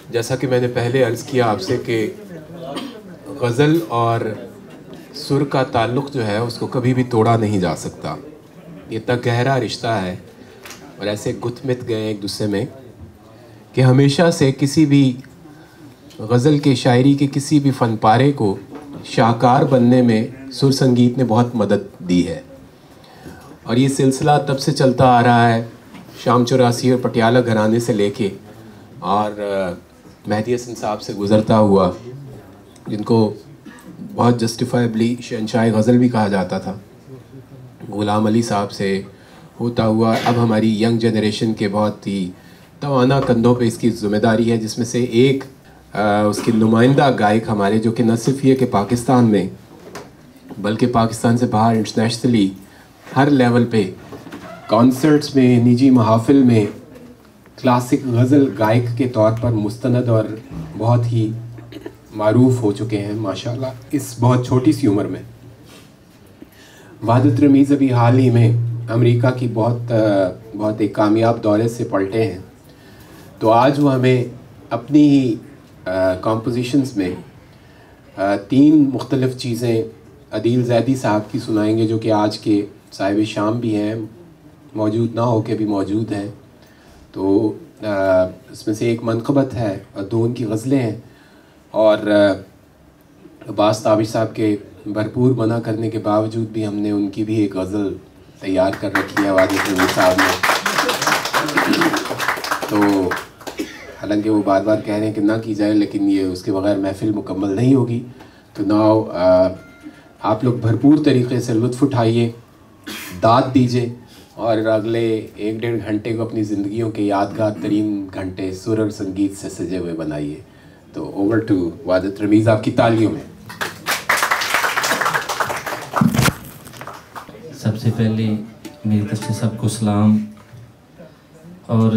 जैसा कि मैंने पहले अर्ज़ किया आपसे कि गज़ल और सुर का ताल्लुक़ जो है उसको कभी भी तोड़ा नहीं जा सकता। ये इतना गहरा रिश्ता है और ऐसे गुथ-मिथ गए एक दूसरे में कि हमेशा से किसी भी गज़ल के शायरी के किसी भी फ़न पारे को शाहकार बनने में सुर संगीत ने बहुत मदद दी है। और ये सिलसिला तब से चलता आ रहा है, शाम चौरासी और पटियाला घराने से लेके और मेहदी हसन साहब से गुज़रता हुआ, जिनको बहुत जस्टिफाइबली शहंशाह गज़ल भी कहा जाता था, ग़ुलाम अली साहब से होता हुआ अब हमारी यंग जनरेशन के बहुत ही तवाना कंधों पे इसकी ज़िम्मेदारी है, जिसमें से एक उसके नुमाइंदा गायक हमारे, जो कि न सिर्फ ये कि पाकिस्तान में बल्कि पाकिस्तान से बाहर इंटरनेशनली हर लेवल पे कॉन्सर्ट्स में, निजी महाफिल में क्लासिक गज़ल गायक के तौर पर मुस्तनद और बहुत ही मारूफ हो चुके हैं माशाल्लाह इस बहुत छोटी सी उम्र में। वहादत रमीज़ अभी हाल ही में अमेरिका की बहुत एक कामयाब दौरे से पलटे हैं, तो आज वो हमें अपनी ही कॉम्पोजिशंस में 3 मुख्तलिफ़ चीज़ें अदील ज़ैदी साहब की सुनाएंगे, जो कि आज के साहिब शाम भी हैं, मौजूद ना हो के भी मौजूद हैं। तो इसमें से एक मनक़बत है और 2 उनकी गज़लें हैं। और अब्बास ताबिश साहब के भरपूर मना करने के बावजूद भी हमने उनकी भी एक गज़ल तैयार कर रखी है वहादत रमीज़ साहब ने। तो हालांकि वो बार बार कह रहे हैं कि ना की जाए, लेकिन ये उसके बगैर महफ़िल मुकम्मल नहीं होगी। तो नाउ आप लोग भरपूर तरीक़े से लुत्फ़ उठाइए, दाद दीजिए और अगले 1-1.5 घंटे को अपनी ज़िंदगियों के यादगार तरीन घंटे सुर और संगीत से सजे हुए बनाइए। तो ओवर टू वहादत रमीज़, आपकी तालियों में। सबसे पहले मेरी तरफ से सबको सलाम। और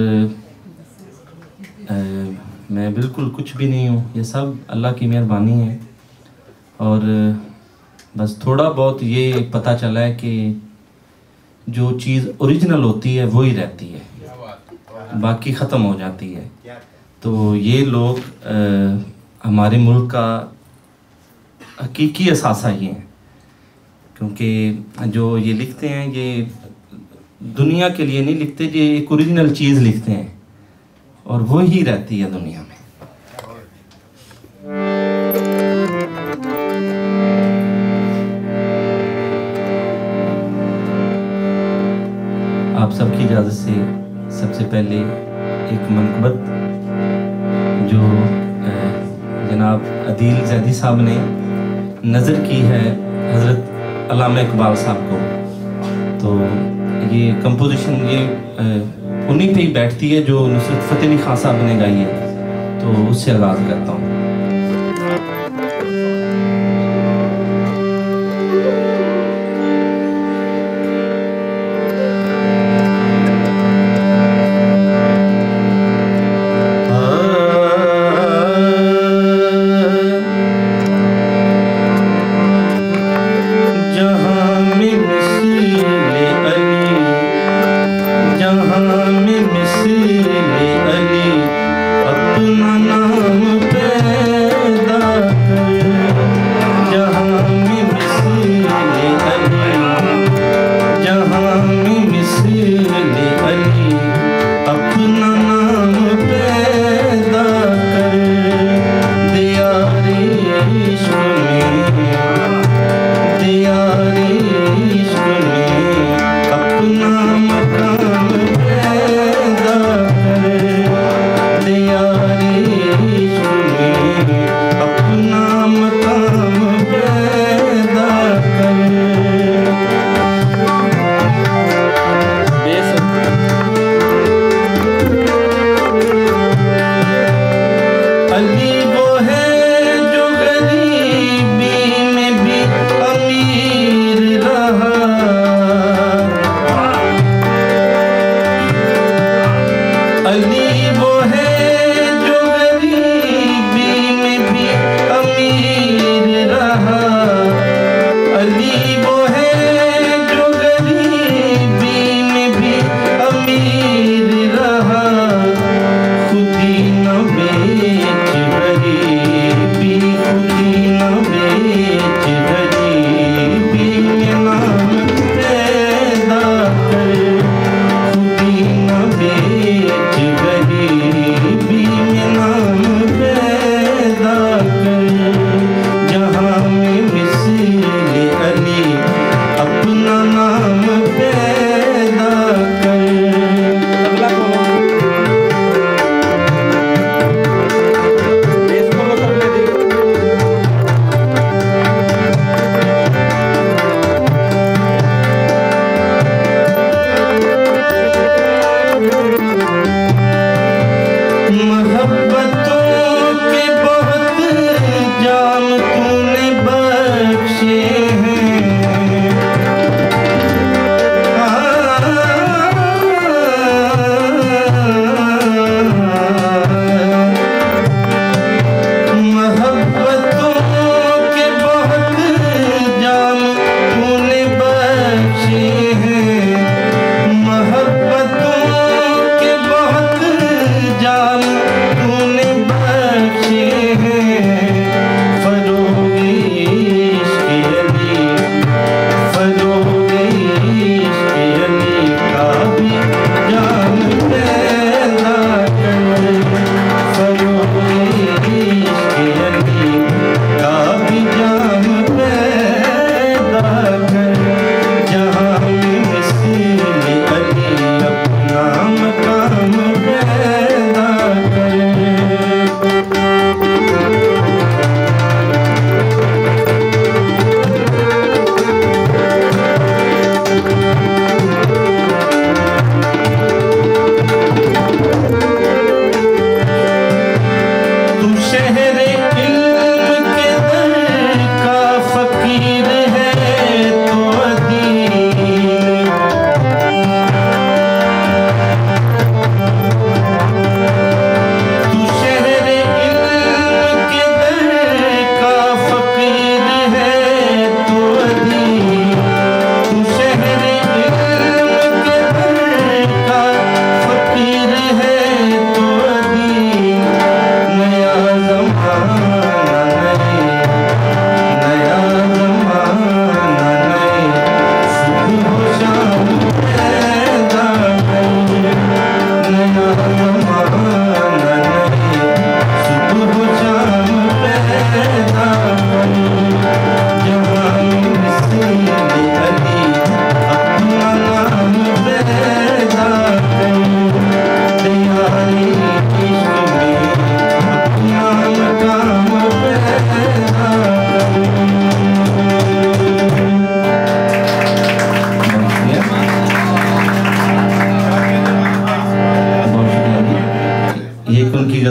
मैं बिल्कुल कुछ भी नहीं हूँ, ये सब अल्लाह की मेहरबानी है। और बस थोड़ा बहुत ये पता चला है कि जो चीज़ ओरिजिनल होती है वही रहती है, बाकी ख़त्म हो जाती है। तो ये लोग हमारे मुल्क का हकीकी असासा ये हैं, क्योंकि जो ये लिखते हैं ये दुनिया के लिए नहीं लिखते, ये एक ओरिजिनल चीज़ लिखते हैं और वो ही रहती है दुनिया में। आप सबकी इजाज़त से सबसे पहले एक मनक़बत जो जनाब अदील ज़ैदी साहब ने नज़र की है हज़रत अल्लामा इकबाल साहब को, तो ये कंपोजिशन ये उन्हीं पे ही बैठती है जो नुसरत फ़तेह अली खान साहब ने गाई है। तो उससे आगाज़ करता हूँ। अपना नाम पे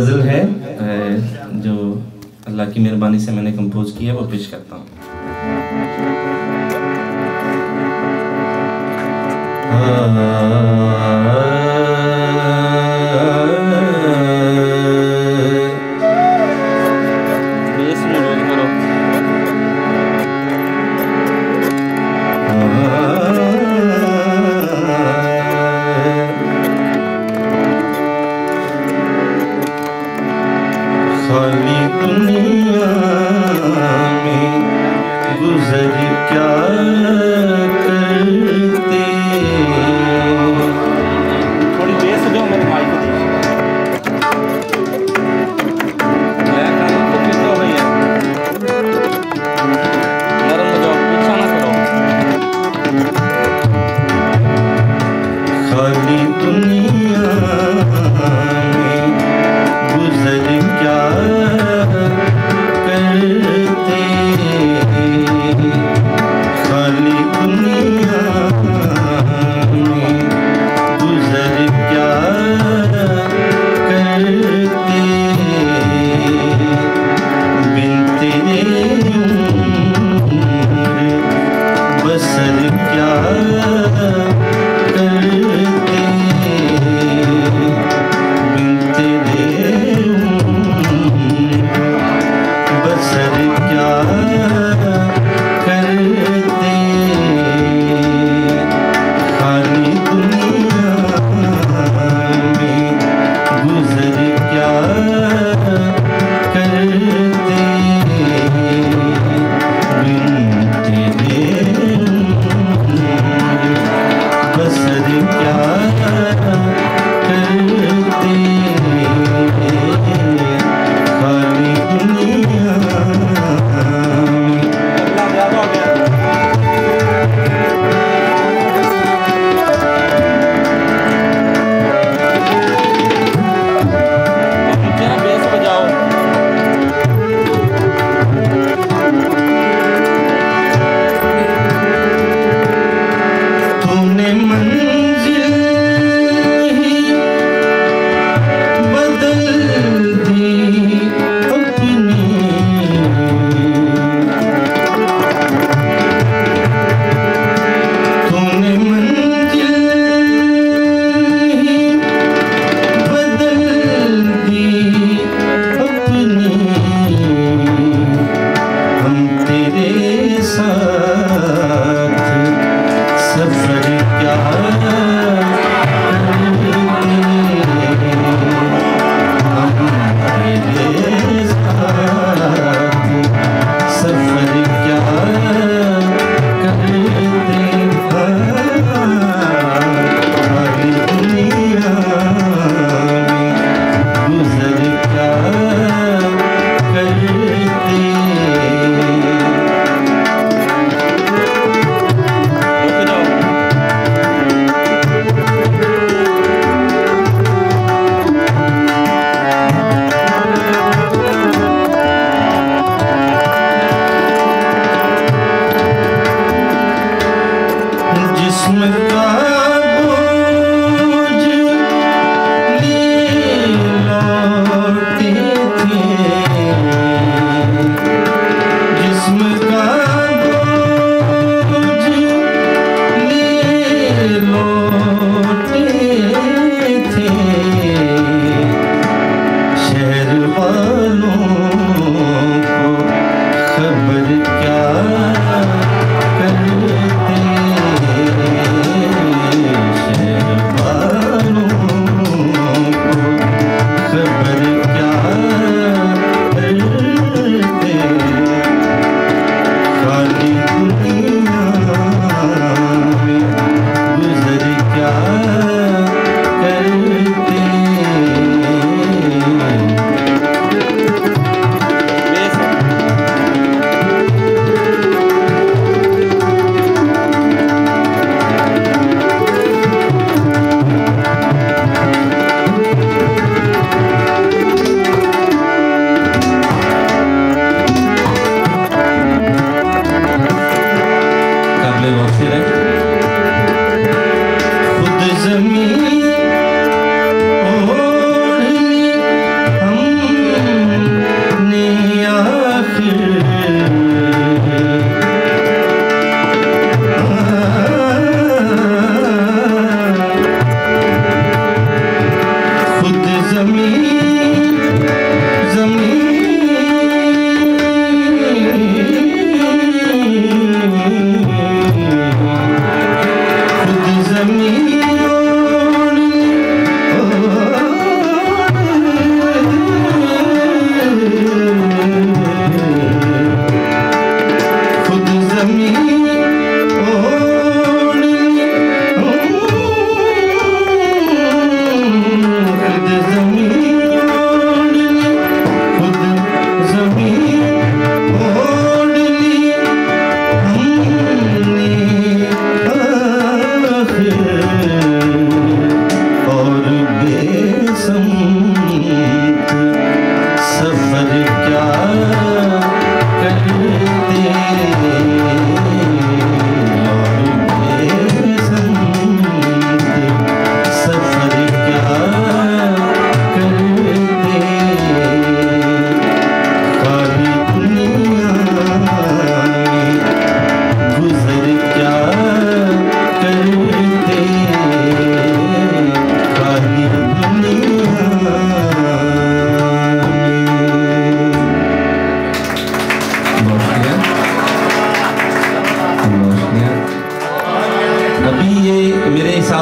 गज़ल है जो अल्लाह की मेहरबानी से मैंने कंपोज की है, वो पेश करता हूँ। खाली दुनिया में गुजर क्या करते, थोड़ी बेस जो मेरे माइक को नरम जाओ, पीछा ना करो। खाली दुनिया में गुजर क्या करते, खाली दुनिया में गुजर क्या करते, बिन तेरे उम्र बसर क्या करते, बिन तेरे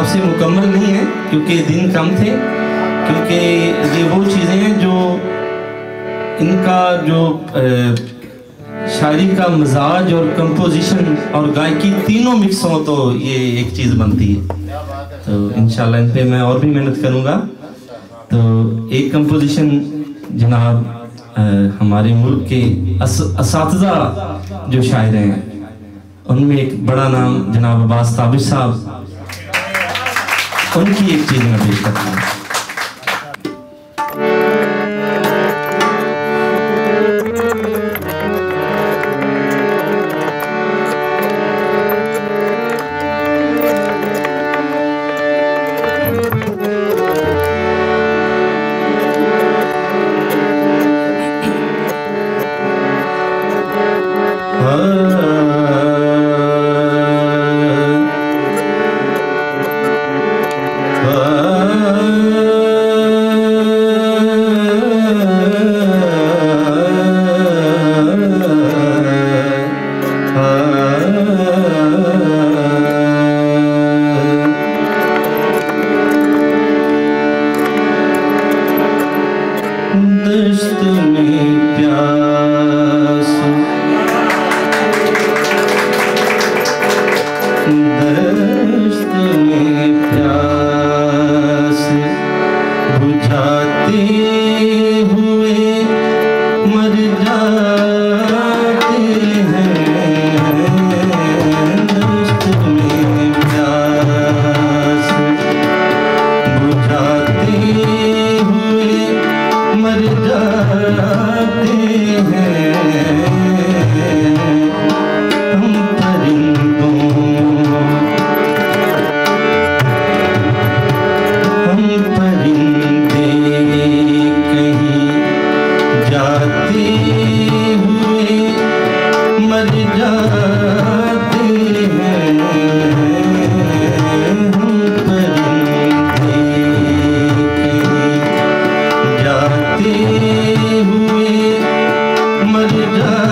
से मुकम्मल नहीं है क्योंकि दिन कम थे, क्योंकि ये वो चीज़ें हैं जो इनका जो शायरी का मिजाज और कंपोजिशन और गायकी तीनों मिक्स हो तो ये एक चीज़ बनती है। तो इंशाल्लाह इन पे मैं और भी मेहनत करूँगा। तो एक कंपोजिशन जनाब हमारे मुल्क के असातिज़ा जो शायर हैं उनमें एक बड़ा नाम जनाब अब्बास ताबिश साहब, उनकी एक चीज़ मैं पेश करता हूँ। जाते हुए मर जा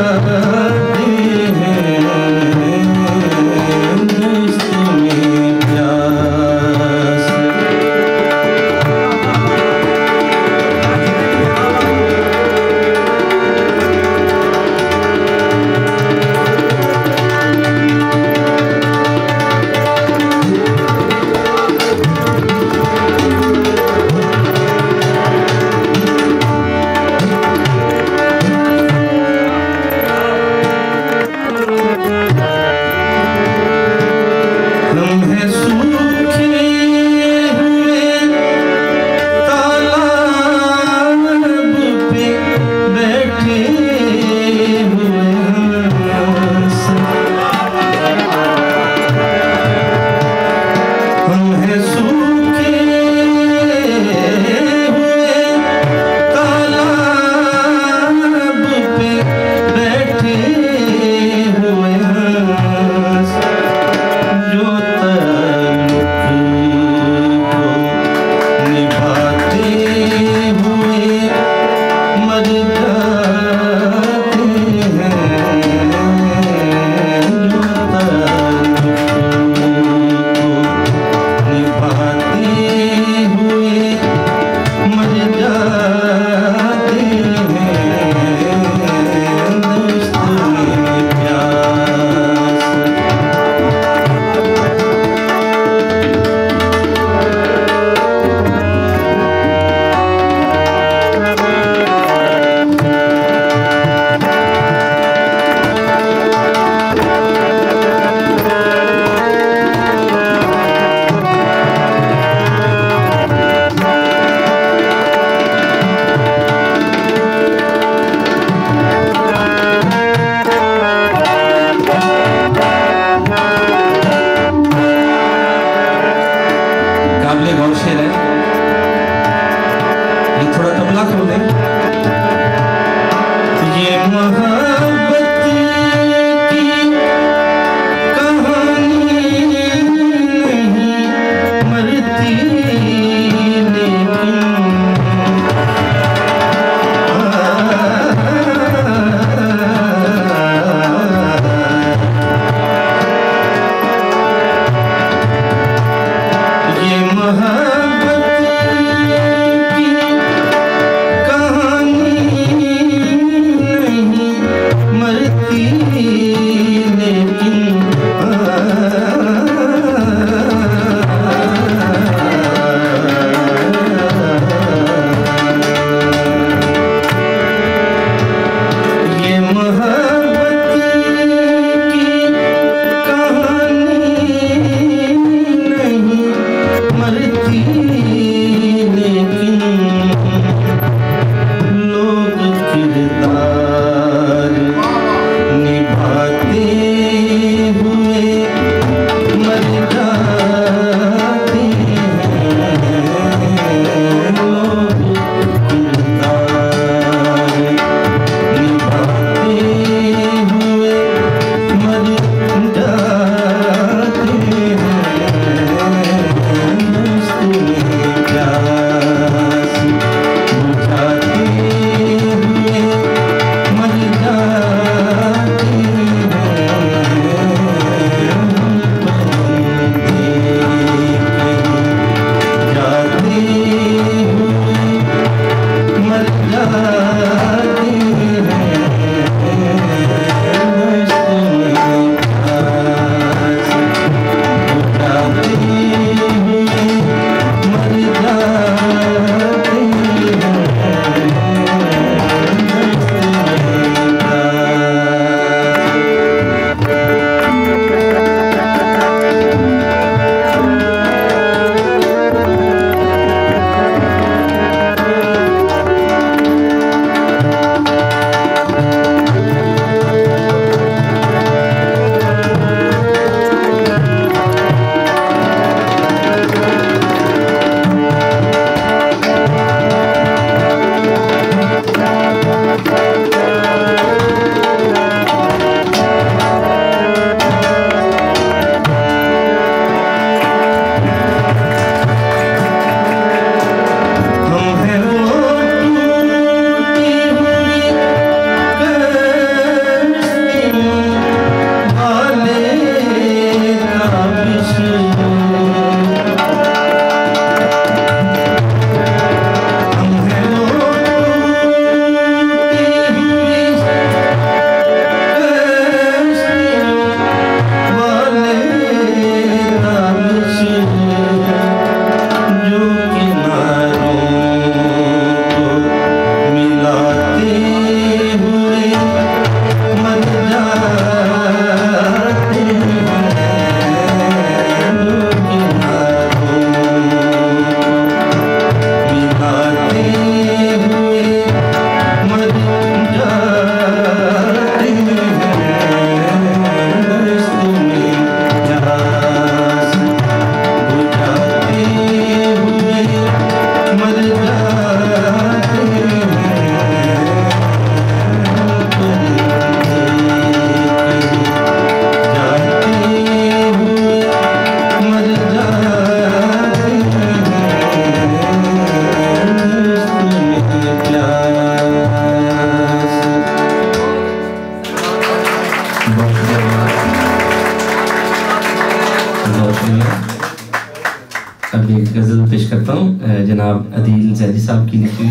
अब एक गज़ल पेश करता हूँ जनाब अदील जैदी साहब की लिखी,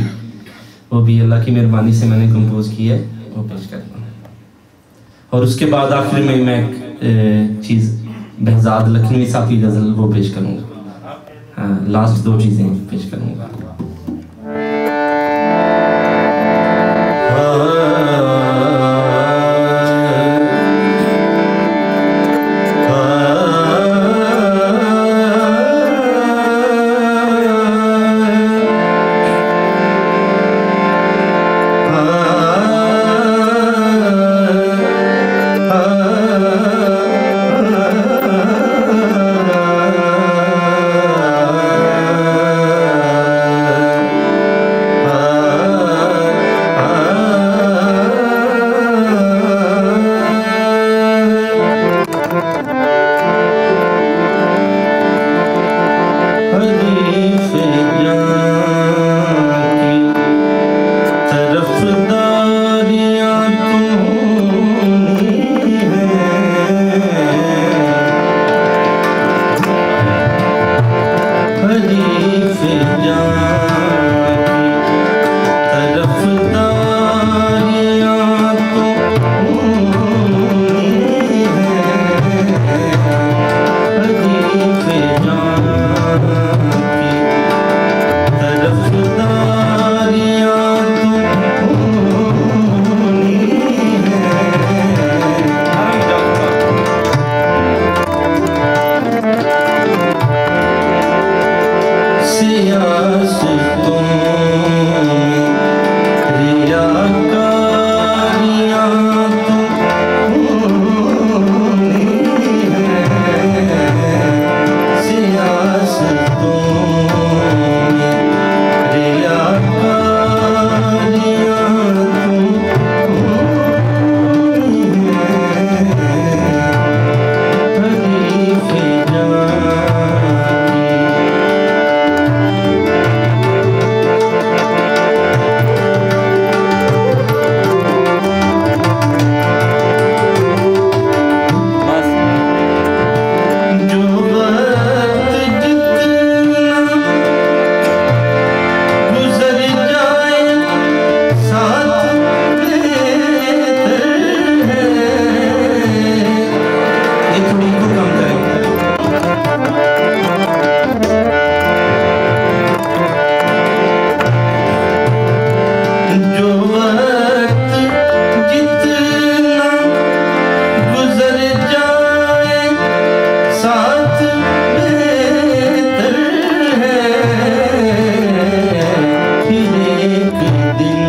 वो भी अल्लाह की मेहरबानी से मैंने कंपोज की है, वो पेश करता हूँ। और उसके बाद आखिर में मैं एक चीज़ बहजाद लखनवी साहब की गज़ल वो पेश करूँगा। हाँ, लास्ट दो चीज़ें पेश करूँगा। साथ बेहतर है। ये थोड़ी को कम करें। जो वक्त जितना गुजर जाए साथ बेहतर है। फिर एक दिन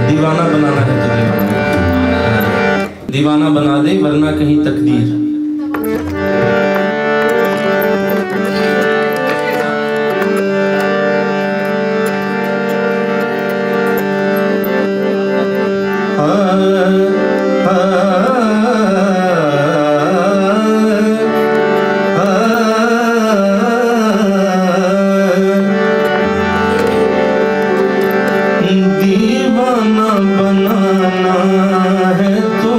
दीवाना बनाना है तो दीवाना बना दे, वरना कहीं तकदीर। दीवाना बनाना है तो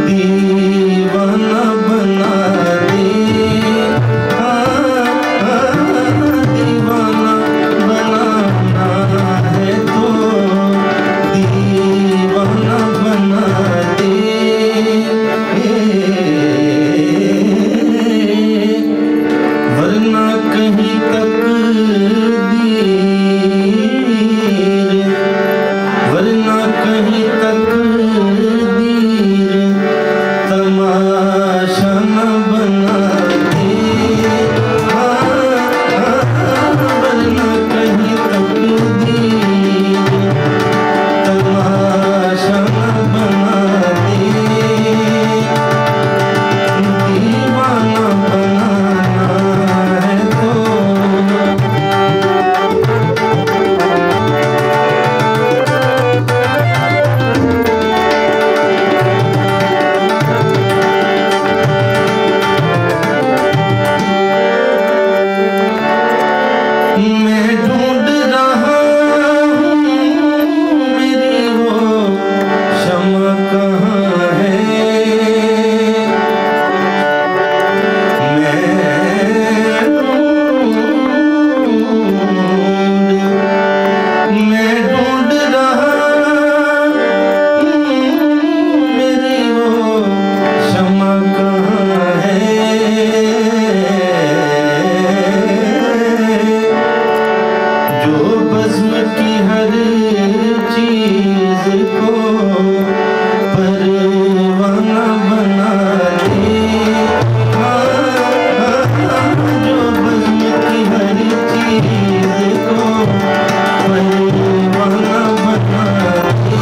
दीवाना बना दे, दीवाना बनाना है तो दीवाना बना दे, वरना कहीं वरना कहीं तकदीर तमाशा न बना दे, वरना कहीं तकदीर तमाशा न बना दे, दीवाना बनाना है तो मैं ढूंढ रहा हूँ मेरी वो शम्मा कहाँ है, मैं ढूंढ रहा हूँ मेरी वो शम्मा कहाँ है, जो बज़्म की हर चीज को परवाना बना दे, जो बज़्म की हर चीज को परवाना बना दे,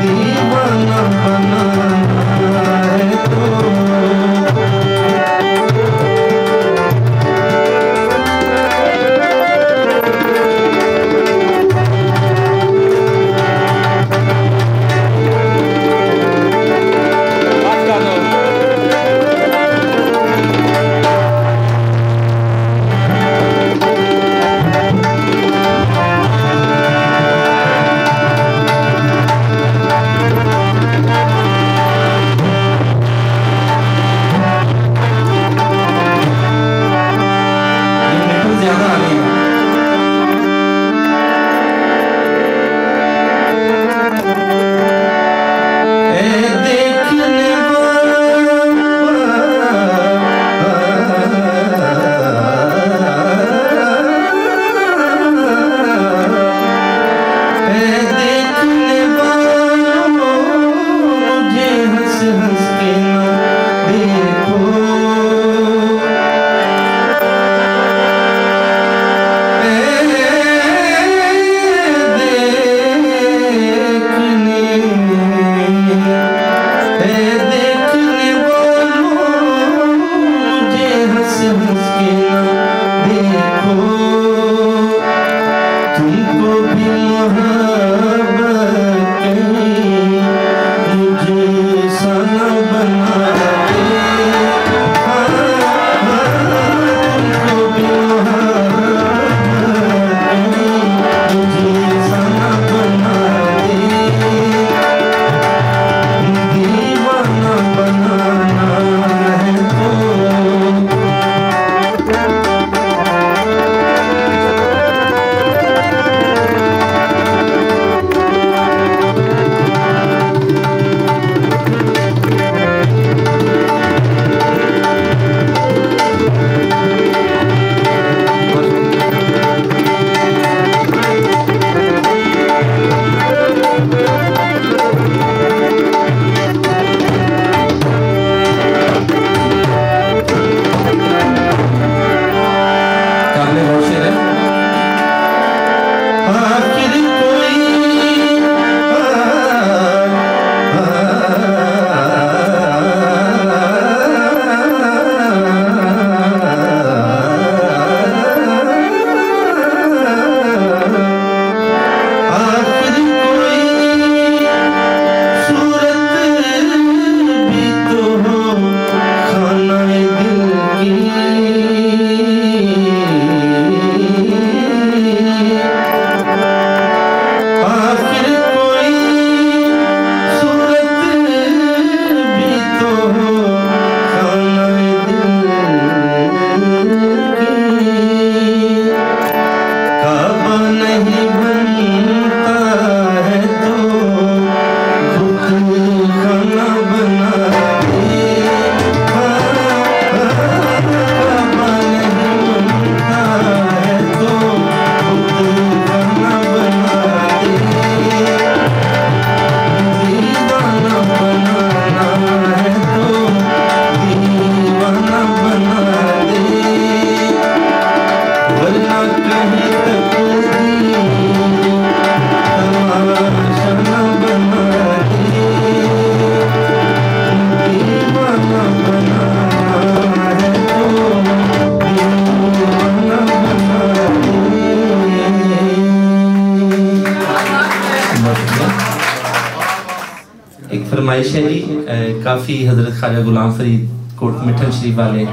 दीवाना बनाना है तो ज्यादा आ गई। देखने मुझे हंस हंस के ना देखो, देखने वालों मुझे हंस हंस के ना देखो, तुमको भी मोहब्बत कहीं मुझे सा न बना दे, तुमको भी मोहब्बत कहीं मुझे सा न बना दे, दीवाना बनाना है तो एक फरमाइश है जी, काफ़ी हज़रत ख्वाजा गुलाम फरीद कोट मिठन शरीफ वाले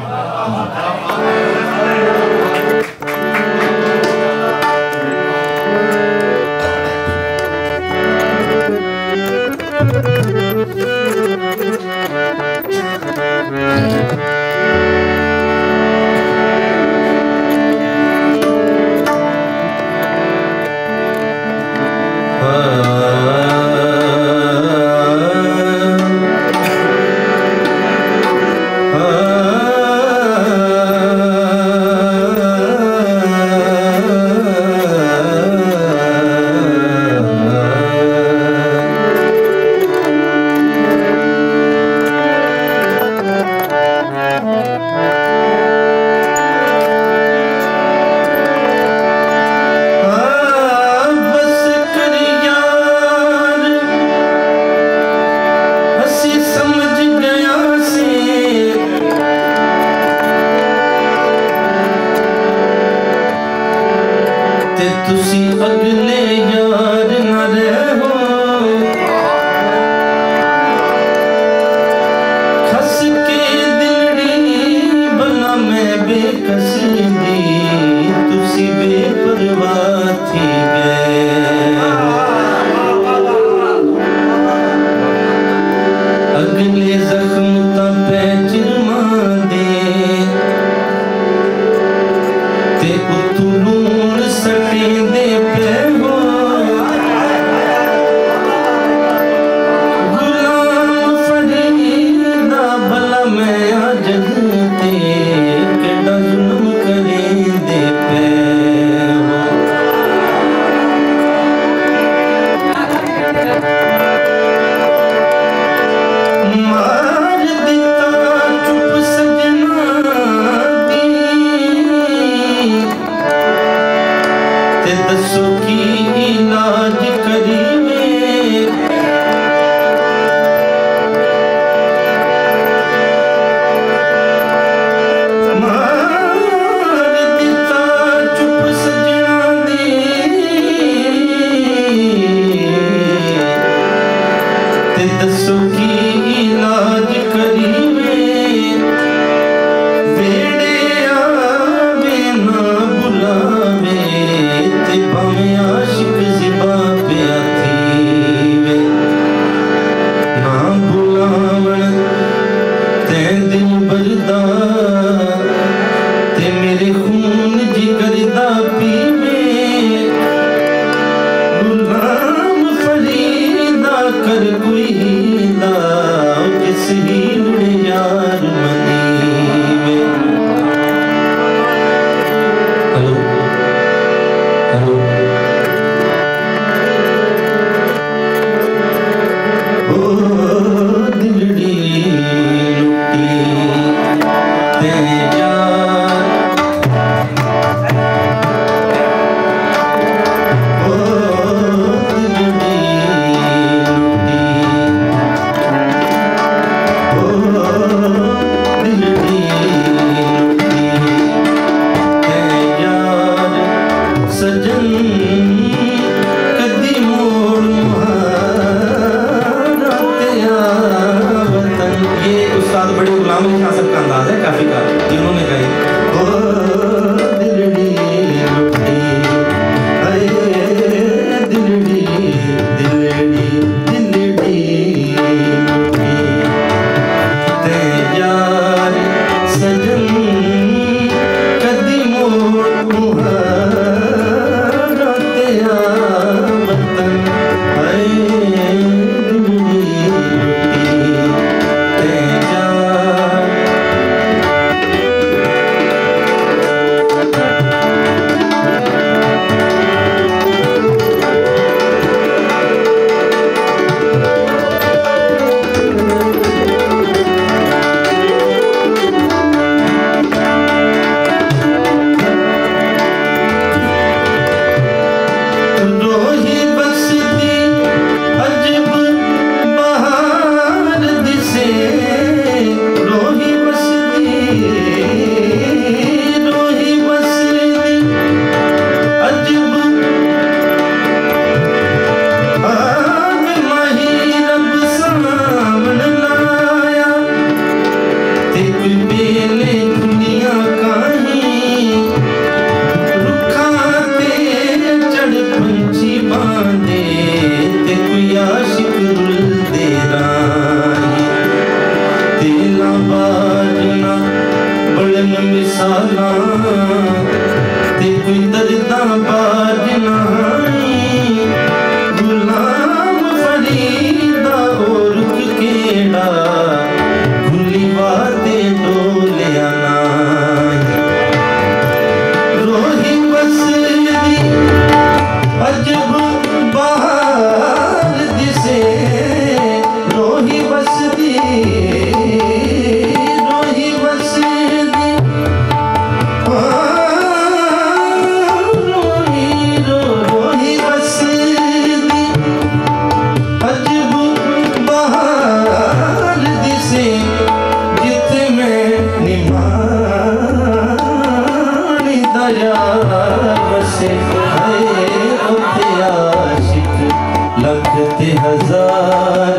ते हजार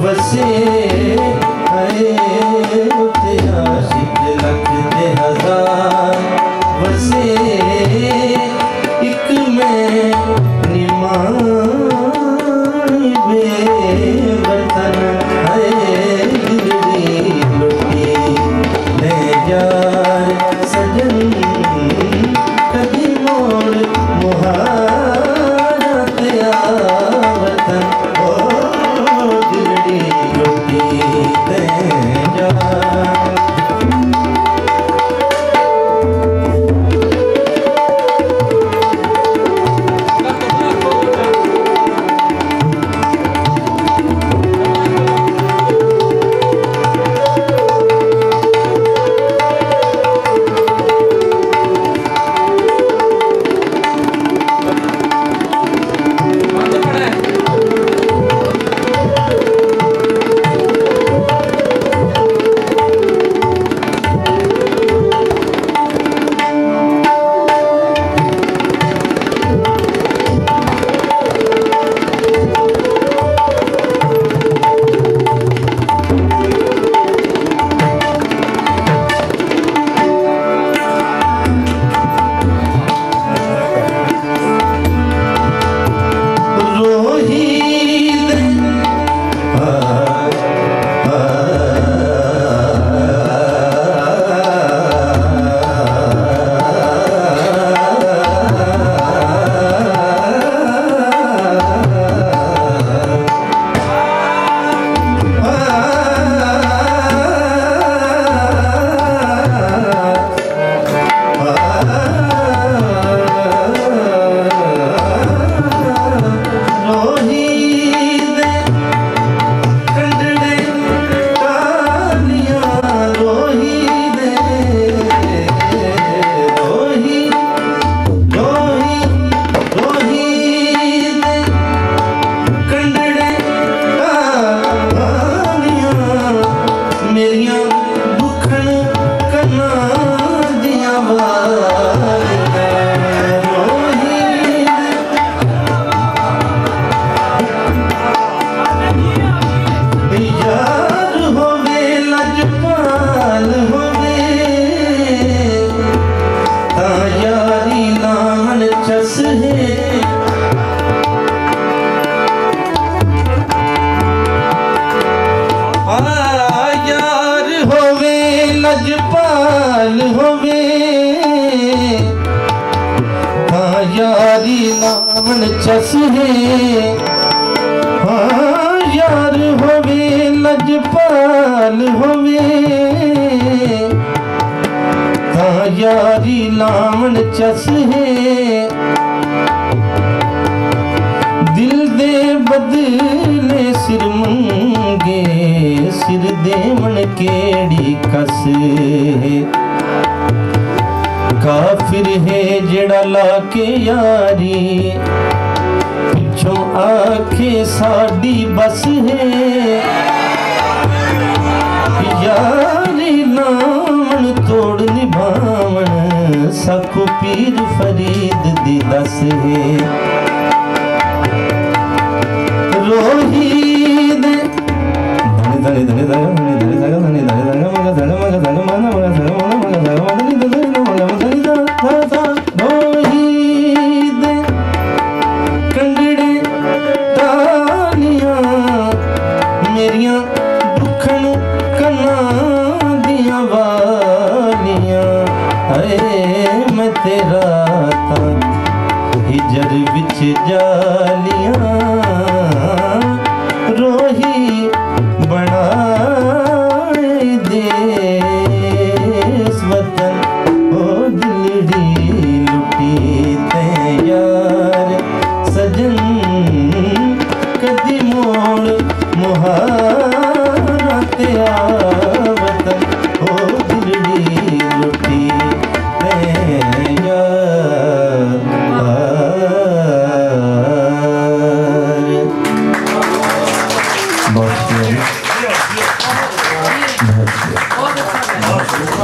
वसे है, ते आशिक लख ते हजार वसे, एक मैं निमान बेवतन है, दिल्ली लुटी ले यार सजन, कभी मोड़ मुहारा तेरा वतन, ओ दिल्ली लुटी ले यार। लजपाल होवे, हाँ यारी नामन चस है, हाँ यार होवे लजपाल होवे, हाँ यारी नामन चस है, दिल दे बदले सिर मंगे, सिर देवन केड़ी कस है, काफिर है जेड़ा लाके यारी, पिछों आखे साड़ी बस है, यारी नामन तोड़ निभावन, साखो पीर फरीद दी दस है, रोहीद धनी धनी धनी धनी धनी धनी धनी धनी मगा धनी मगा धनी मगा मगा धनी मगा मगा धनी मगा धनी धनी मगा धनी धा धा रोहीद कंगड़े तालियां मेरियां दुखन कन्ना दियां वालियां, हाय मैं तेरा था हिजर विच जालियां, रोही बनाए देस वतन, ओ दिल्ली लुटी ते यार सजन, कदी मोड़ मुहारा तेरा वतन, ओ दिल्ली लुटी ते यार। बहुत